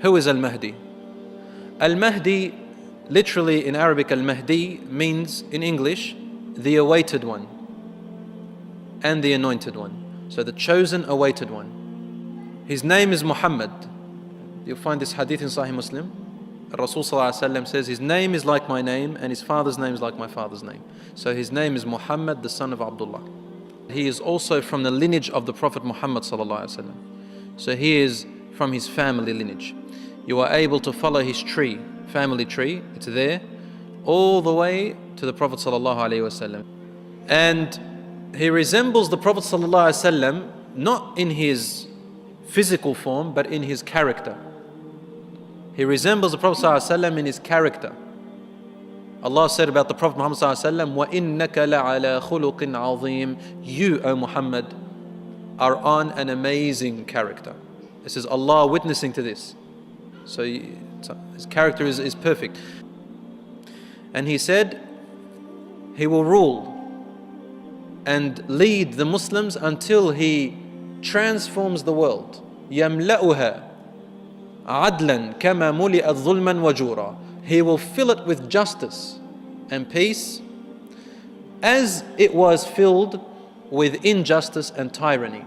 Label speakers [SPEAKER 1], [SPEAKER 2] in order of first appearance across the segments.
[SPEAKER 1] Who is Al-Mahdi? Al-Mahdi, literally in Arabic, Al-Mahdi means in English, the awaited one and the anointed one. So the chosen awaited one. His name is Muhammad. You'll find this hadith in Sahih Muslim. Rasul says his name is like my name and his father's name is like my father's name. So his name is Muhammad, the son of Abdullah. He is also from the lineage of the Prophet Muhammad sallallahu. So he is from his family lineage. You are able to follow his tree, family tree, it's there, all the way to the Prophet sallallahu. And he resembles the Prophet sallallahu not in his physical form, but in his character. He resembles the Prophet ﷺ in his character. Allah said about the Prophet Muhammad ﷺ, وَإِنَّكَ لَعَلَى خُلُقٍ عَظِيمٍ. You, O Muhammad, are on an amazing character. This is Allah witnessing to this. So his character is perfect. And he said, he will rule and lead the Muslims until he transforms the world. يَمْلَأُهَا عَدْلًا كَمَا مُلِئَتْ ظُلْمًا وَجُورًا. He will fill it with justice and peace as it was filled with injustice and tyranny.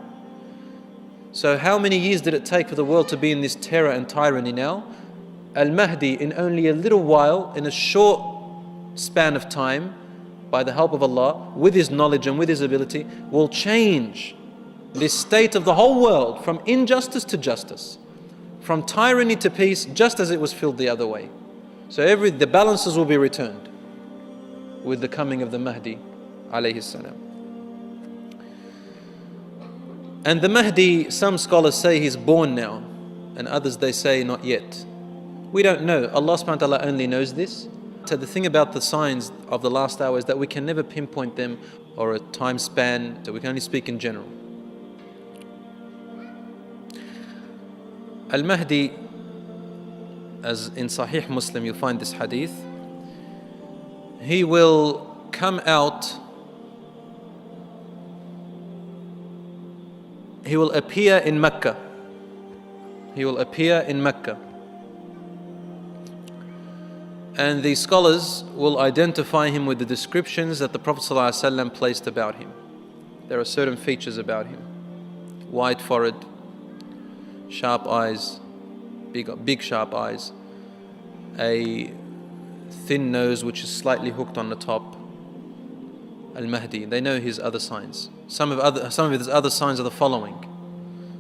[SPEAKER 1] So how many years did it take for the world to be in this terror and tyranny now? Al-Mahdi, in only a little while, in a short span of time, by the help of Allah, with his knowledge and with his ability, will change this state of the whole world from injustice to justice, from tyranny to peace, just as it was filled the other way. So the balances will be returned with the coming of the Mahdi alayhi salam. And the Mahdi, some scholars say he's born now, and others they say not yet. We don't know. Allah subhanahu wa ta'ala only knows this. So the thing about the signs of the last hour is that we can never pinpoint them or a time span, so we can only speak in general. Al-Mahdi, as in Sahih Muslim you'll find this hadith, he will come out, he will appear in Mecca. He will appear in Mecca. And the scholars will identify him with the descriptions that the Prophet ﷺ placed about him. There are certain features about him. White forehead, sharp eyes, big sharp eyes, a thin nose which is slightly hooked on the top. Al-Mahdi, they know his other signs. Some of his other signs are the following,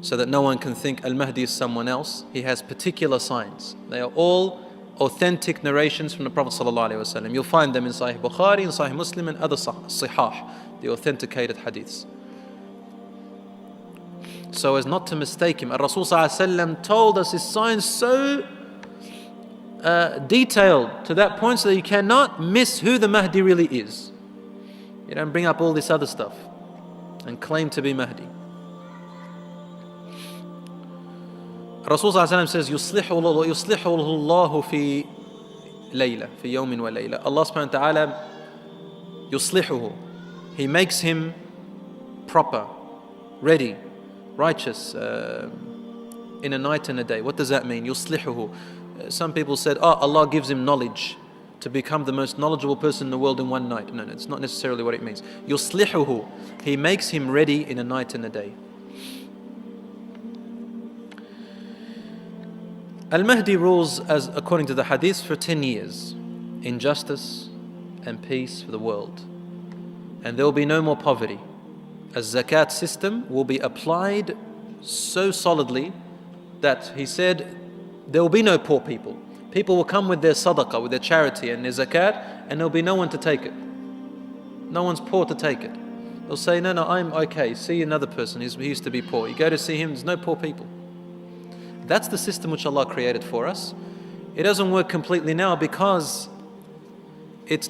[SPEAKER 1] so that no one can think Al-Mahdi is someone else. He has particular signs. They are all authentic narrations from the Prophet ﷺ. You'll find them in Sahih Bukhari, in Sahih Muslim and other Sihah, the authenticated hadiths. So as not to mistake him, Rasul ﷺ told us his signs so detailed to that point so that you cannot miss who the Mahdi really is. You don't bring up all this other stuff and claim to be Mahdi. Rasul ﷺ says, يُصْلِحُ اللَّهُ فِي لَيْلَةٍ فِي يَوْمٍ وَلَيْلَةٍ. Allah subhanahu wa ta'ala, يُصْلِحُهُ, He makes him proper, ready, righteous, in a night and a day. What does that mean? يُصْلِحُهُ. Some people said, Allah gives him knowledge to become the most knowledgeable person in the world in one night. No, it's not necessarily what it means. يُصْلِحُهُ. He makes him ready in a night and a day. Al-Mahdi rules, as according to the hadith, for 10 years in justice and peace for the world. And there will be no more poverty. A zakat system will be applied so solidly that he said there will be no poor people. People will come with their sadaqah, with their charity and their zakat, and there will be no one to take it. No one's poor to take it. They'll say, no, I'm okay. See another person, he used to be poor. You go to see him, there's no poor people. That's the system which Allah created for us. It doesn't work completely now because it's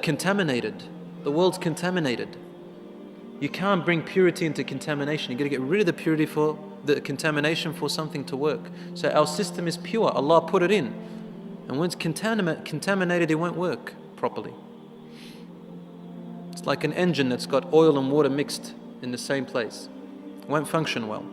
[SPEAKER 1] contaminated. The world's contaminated. You can't bring purity into contamination. You've got to get rid of the purity for the contamination for something to work. So our system is pure. Allah put it in. And when it's contaminated, it won't work properly. It's like an engine that's got oil and water mixed in the same place. It won't function well.